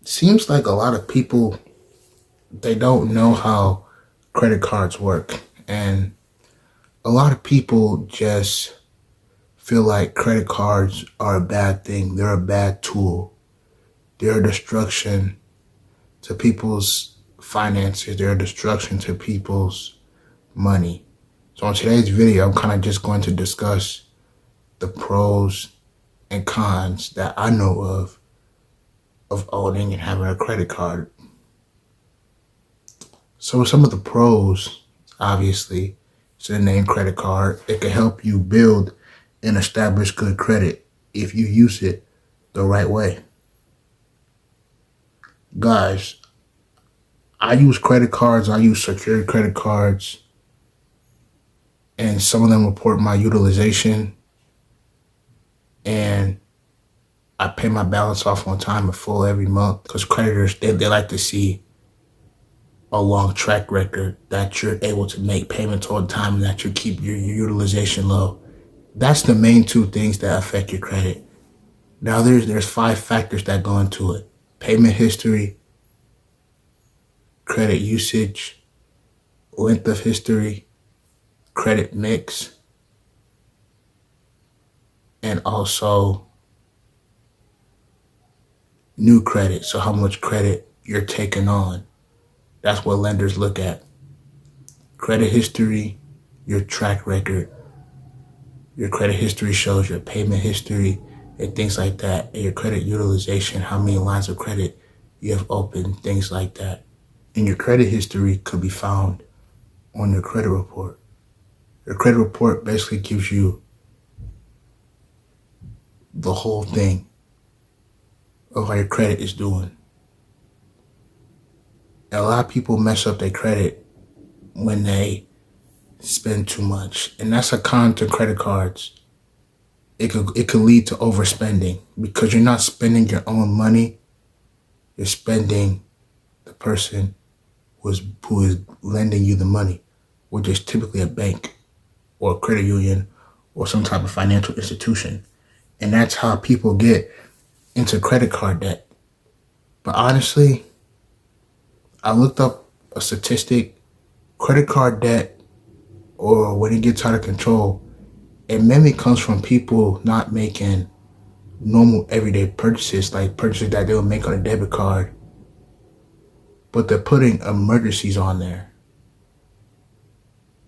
Seems like a lot of people they don't know how credit cards work, and a lot of people just feel like credit cards are a bad thing. They're a bad tool. They're a destruction to people's finances. They're a destruction to people's money. So in today's video, I'm kind of just going to discuss the pros and cons that I know of owning and having a credit card. So some of the pros, obviously, it's the name credit card. It can help you build and establish good credit if you use it the right way. Guys, I use credit cards. I use secured credit cards, and some of them report my utilization, and I pay my balance off on time in full every month because creditors, they like to see a long track record that you're able to make payments on time and that you keep your utilization low. That's the main two things that affect your credit. Now there's 5 factors that go into it: payment history, credit usage, length of history, credit mix, and also new credit. So how much credit you're taking on. That's what lenders look at. Credit history, your track record. Your credit history shows your payment history and things like that. And your credit utilization, how many lines of credit you have opened, things like that. And your credit history could be found on your credit report. Your credit report basically gives you the whole thing of how your credit is doing. And a lot of people mess up their credit when they spend too much. And that's a con to credit cards. It could lead to overspending because you're not spending your own money. You're spending the person who is lending you the money, which is typically a bank or a credit union or some type of financial institution. And that's how people get into credit card debt. But honestly, I looked up a statistic. Credit card debt, or when it gets out of control, it mainly comes from people not making normal everyday purchases, like purchases that they would make on a debit card, but they're putting emergencies on there.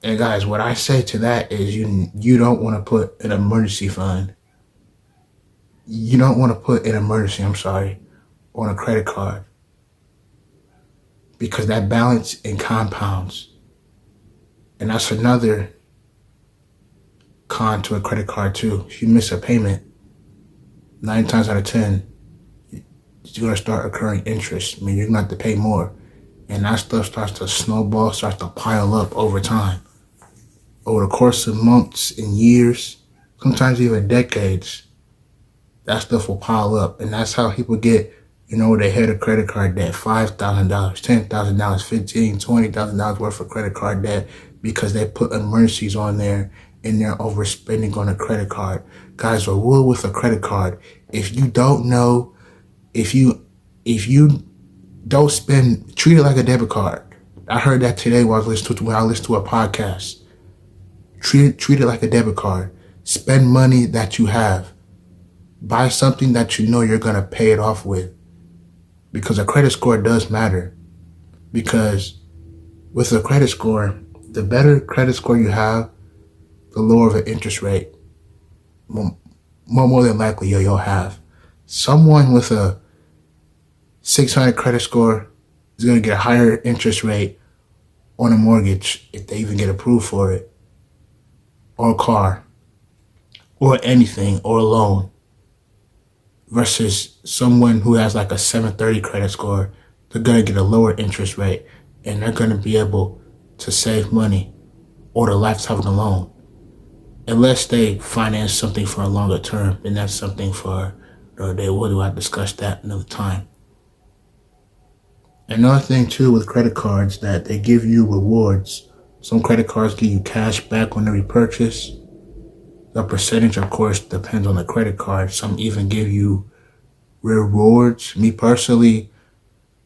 And guys, what I say to that is you don't want to put an emergency fund. You don't want to put an emergency, on a credit card, because that balance in compounds. And that's another con to a credit card too. If you miss a payment, 9 times out of 10, you're going to start accruing interest. I mean, you're going to have to pay more. And that stuff starts to snowball, starts to pile up over time. Over the course of months and years, sometimes even decades, that stuff will pile up. And that's how people get, they hit a credit card debt, $5,000, $10,000, $15,000, $20,000 worth of credit card debt because they put emergencies on there and they're overspending on a credit card. Guys, a rule with a credit card: if you don't know, if you don't spend, treat it like a debit card. I heard that today when I listened to a podcast. Treat it like a debit card. Spend money that you have. Buy something that you know you're gonna pay it off with. Because a credit score does matter. Because with a credit score, the better credit score you have, the lower of an interest rate more than likely you'll have. Someone with a 600 credit score is going to get a higher interest rate on a mortgage if they even get approved for it, or a car, or anything, or a loan, versus someone who has like a 730 credit score. They're going to get a lower interest rate, and they're going to be able to save money or the lifetime of the loan. Unless they finance something for a longer term, then that's something for another day. What do I discuss that another time? Another thing too with credit cards, that they give you rewards. Some credit cards give you cash back on every purchase. The percentage, of course, depends on the credit card. Some even give you rewards. Me personally,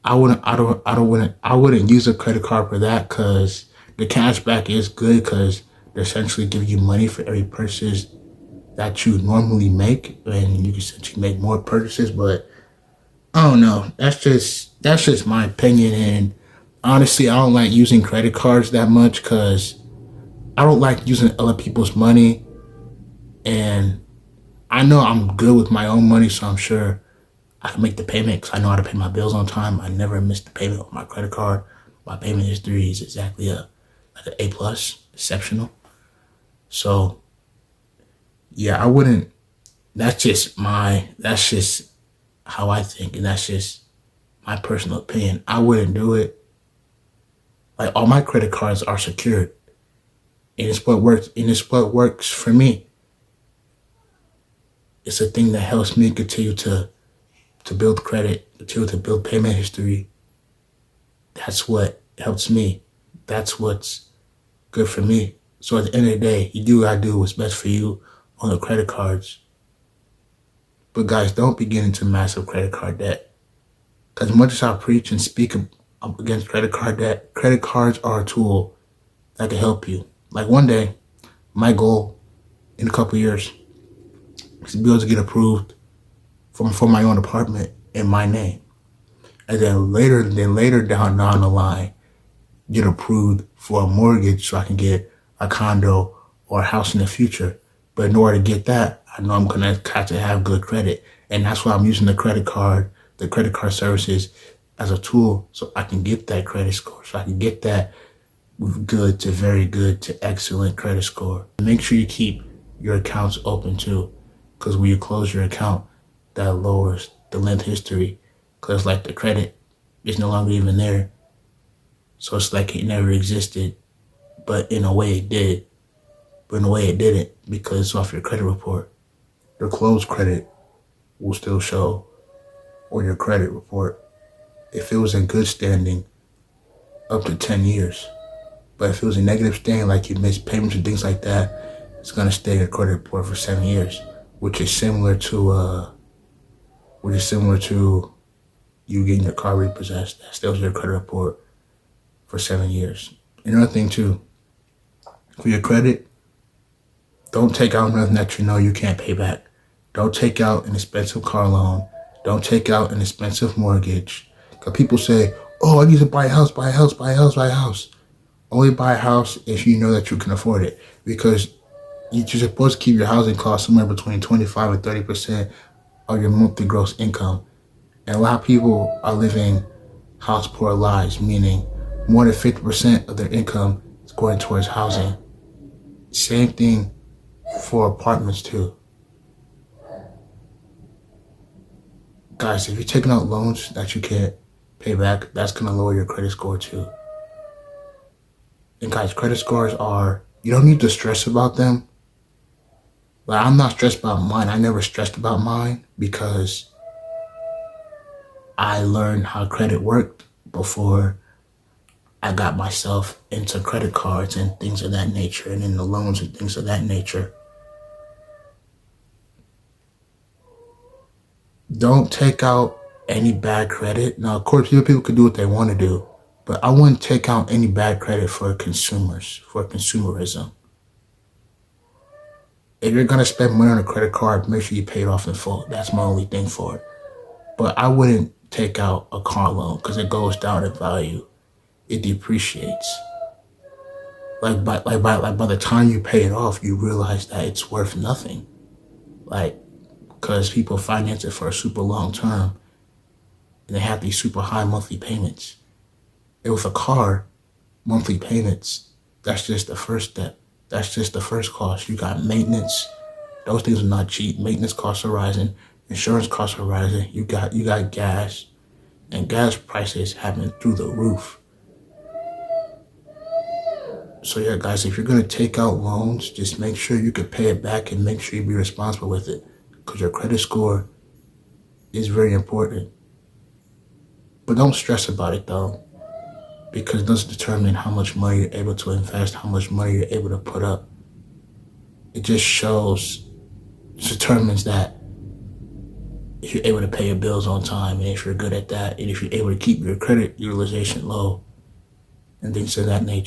I wouldn't use a credit card for that because the cashback is good because they essentially give you money for every purchase that you normally make, and you can essentially make more purchases. But I don't know. That's just my opinion, and honestly, I don't like using credit cards that much because I don't like using other people's money, and I know I'm good with my own money, so I'm sure I can make the payment because I know how to pay my bills on time. I never miss the payment with my credit card. My payment history is exactly like an A plus, exceptional. So yeah, I wouldn't. That's just how I think, and that's just my personal opinion. I wouldn't do it. Like all my credit cards are secured, and it's what works. And it's what works for me. It's a thing that helps me continue to build credit, continue to build payment history. That's what helps me. That's what's good for me. So at the end of the day, you do gotta do what's best for you on the credit cards. But guys, don't be getting into massive credit card debt. As much as I preach and speak up against credit card debt, credit cards are a tool that can help you. Like one day, my goal in a couple of years is to be able to get approved for my own apartment in my name. And then later down the line, get approved for a mortgage so I can get a condo or a house in the future. But in order to get that, I know I'm gonna have to have good credit. And that's why I'm using the credit card services as a tool so I can get that credit score. So I can get that good to very good to excellent credit score. Make sure you keep your accounts open too. Because when you close your account, that lowers the length history. Because like the credit is no longer even there. So it's like it never existed. But in a way it did. But in a way it didn't because it's off your credit report. Your closed credit will still show on your credit report if it was in good standing up to 10 years. But if it was in negative standing, like you missed payments and things like that, it's gonna stay in your credit report for 7 years, which is similar to you getting your car repossessed. That stays in your credit report for 7 years. Another thing too, for your credit, don't take out nothing that you know you can't pay back. Don't take out an expensive car loan. Don't take out an expensive mortgage. Because people say, oh, I need to buy a house, buy a house, buy a house, buy a house. Only buy a house if you know that you can afford it. Because you're supposed to keep your housing costs somewhere between 25 and 30% of your monthly gross income. And a lot of people are living house poor lives, meaning more than 50% of their income is going towards housing. Same thing for apartments too. Guys, if you're taking out loans that you can't pay back, that's going to lower your credit score too. And guys, credit scores you don't need to stress about them. Like, I'm not stressed about mine. I never stressed about mine because I learned how credit worked before I got myself into credit cards and things of that nature and into loans and things of that nature. Don't take out any bad credit. Now, of course, people can do what they want to do, but I wouldn't take out any bad credit for consumers, for consumerism. If you're going to spend money on a credit card, make sure you pay it off in full. That's my only thing for it. But I wouldn't take out a car loan because it goes down in value. It depreciates. Like by the time you pay it off, you realize that it's worth nothing. Like, because people finance it for a super long term and they have these super high monthly payments. And with a car, monthly payments, that's just the first step. That's just the first cost. You got maintenance. Those things are not cheap. Maintenance costs are rising. Insurance costs are rising. You got gas. And gas prices have been through the roof. So yeah, guys, if you're going to take out loans, just make sure you can pay it back and make sure you be responsible with it. Because your credit score is very important. But don't stress about it though. Because it doesn't determine how much money you're able to invest, how much money you're able to put up. It just determines that if you're able to pay your bills on time, and if you're good at that, and if you're able to keep your credit utilization low, and things of that nature.